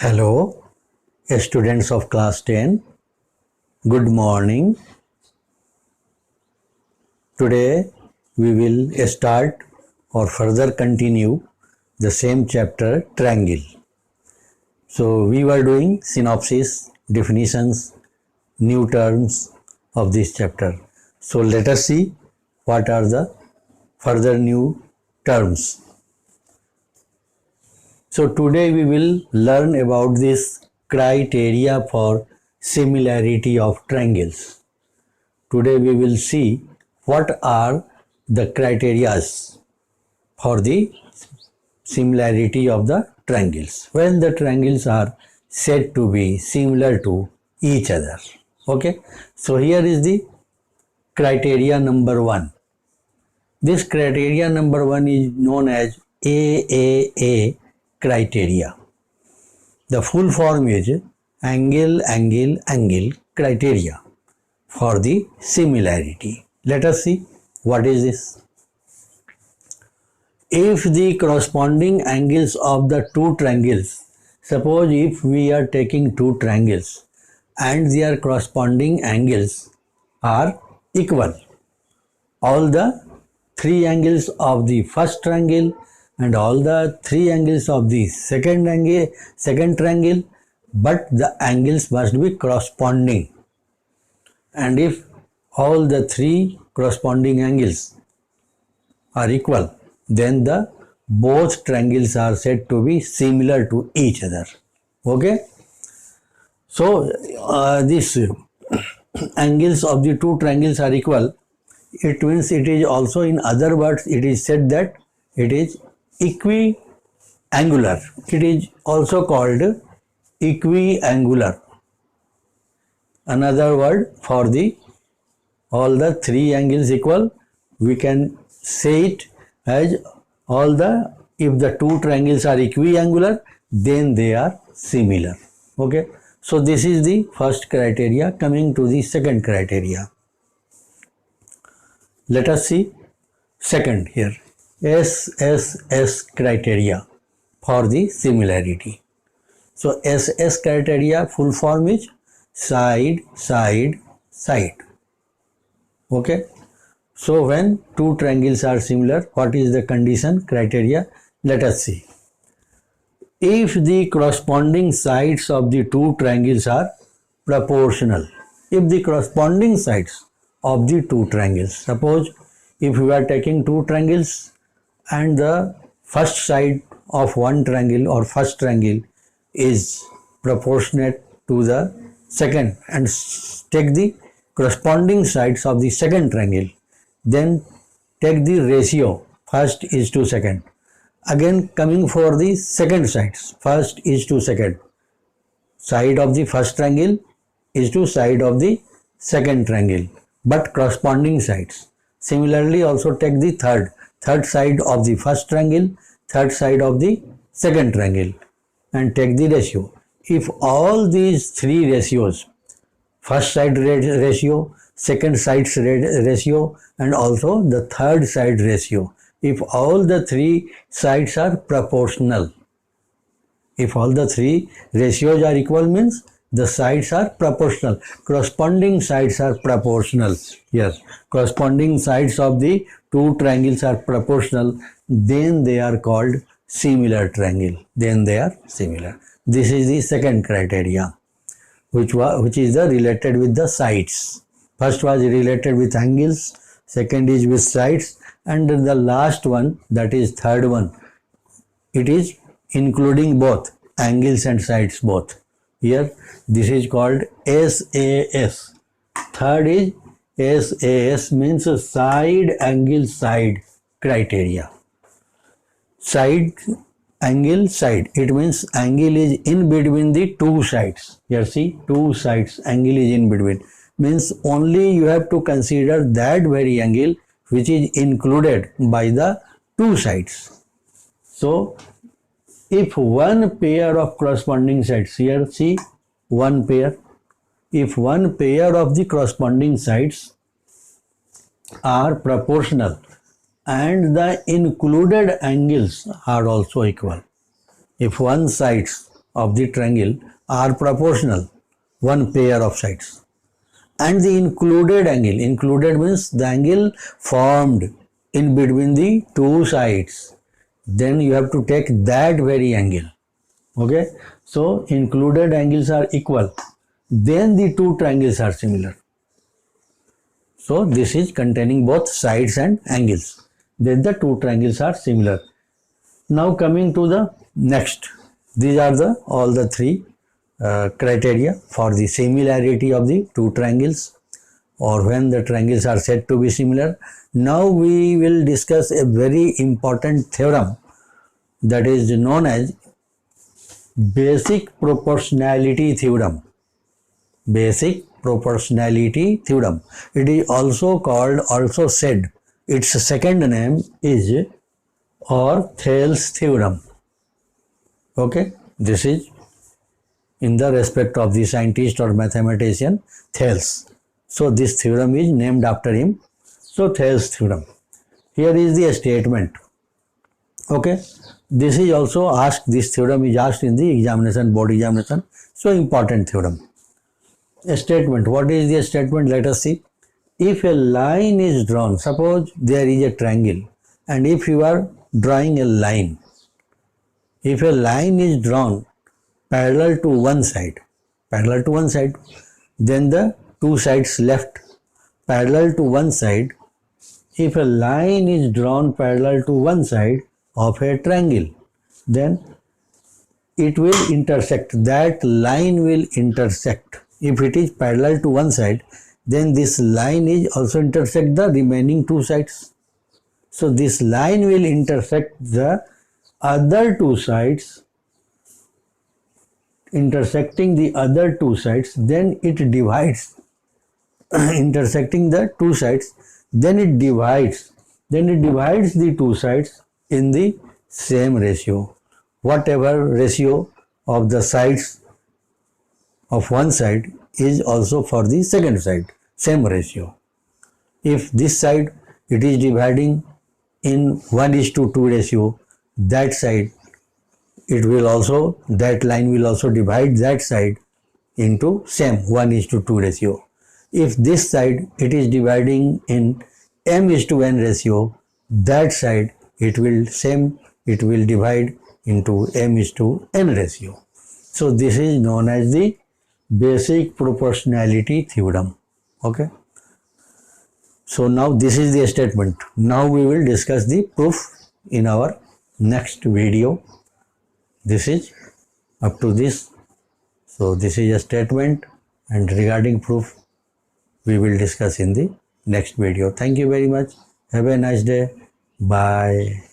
Hello, students of class 10. Good morning. Today we will start or further continue the same chapter, triangle. So we were doing synopsis, definitions, new terms of this chapter. So let us see what are the further new terms. So today we will learn about this criteria for similarity of triangles. Today we will see what are the criteria for the similarity of the triangles when the triangles are said to be similar to each other. Okay, so here is the criteria number 1. This criteria number 1 is known as AAA criteria. The full form is angle criteria for the similarity. Let us see what is this. If the corresponding angles of the two triangles, suppose if we are taking two triangles and their corresponding angles are equal, all the three angles of the first triangle and all the three angles of the second triangle, but the angles must be corresponding. And if all the three corresponding angles are equal, then the both triangles are said to be similar to each other. Okay. So these angles of the two triangles are equal. It means it is also, in other words, it is said that it is equiangular. It is also called equiangular. Another word for the all the three angles equal, we can say it as if the two triangles are equiangular, then they are similar. Okay. So this is the first criteria. Coming to the second criteria. Let us see second here. SSS criteria for the similarity. So SS criteria full form is side. Okay. So when two triangles are similar, what is the condition criteria? Let us see. If the corresponding sides of the two triangles are proportional. If the corresponding sides of the two triangles, suppose if we are taking two triangles and the first side of one triangle or first triangle is proportionate to the second, and take the corresponding sides of the second triangle, then take the ratio first is to second. Again coming for the second sides, first is to second. Side of the first triangle is to side of the second triangle, but corresponding sides. Similarly also take the third side of the first triangle, third side of the second triangle, and take the ratio. If all these three ratios, first side ratio, second side ratio, and also the third side ratio, if all the three sides are proportional, if all the three ratios are equal, means the sides are proportional, corresponding sides are proportional. Yes, corresponding sides of the two triangles are proportional, then they are called similar triangle. Then they are similar. This is the second criteria, which is the related with the sides. First was related with angles, second is with sides, and the last one, that is third one, it is including both angles and sides both. Here this is called SAS. Third is SAS, means side angle side criteria. Side angle side, it means angle is in between the two sides. Here see, two sides, angle is in between, means only you have to consider that very angle which is included by the two sides. So if one pair of corresponding sides, here see one pair, if one pair of the corresponding sides are proportional and the included angles are also equal, if one sides of the triangle are proportional, one pair of sides. And the included means the angle formed in between the two sides. Then you have to take that very angle. Okay, so included angles are equal. Then the two triangles are similar. So this is containing both sides and angles. Then the two triangles are similar. Now coming to the next. These are all the three criteria for the similarity of the two triangles, or when the triangles are said to be similar. Now we will discuss a very important theorem that is known as basic proportionality theorem. Basic proportionality theorem. It is also said, its second name is or Thales theorem. Okay, this is in the respect of the scientist or mathematician Thales. So this theorem is named after him. So Thales theorem. Here is the statement. Okay, this is also asked. This theorem is asked in the examination, board examination. So important theorem. A statement. What is the statement? Let us see. If a line is drawn, suppose there is a triangle, and if you are drawing a line, if a line is drawn parallel to one side, then the two sides left parallel to one side. If a line is drawn parallel to one side of a triangle, then it will intersect. That line will intersect. If it is parallel to one side, then this line is also intersect the remaining two sides. So this line will intersect the other two sides, intersecting the other two sides, then it divides, intersecting the two sides, then it divides the two sides in the same ratio. Whatever ratio of the sides of one side is also for the second side, same ratio. If this side it is dividing in 1:2 ratio, that side it will also, that line will also divide that side into same 1:2 ratio. If this side it is dividing in m:n ratio, that side it will divide into m:n ratio. So this is known as the basic proportionality theorem. Okay. So now this is the statement. Now we will discuss the proof in our next video. This is up to this. So this is a statement, and regarding proof we will discuss in the next video. Thank you very much. Have a nice day. Bye.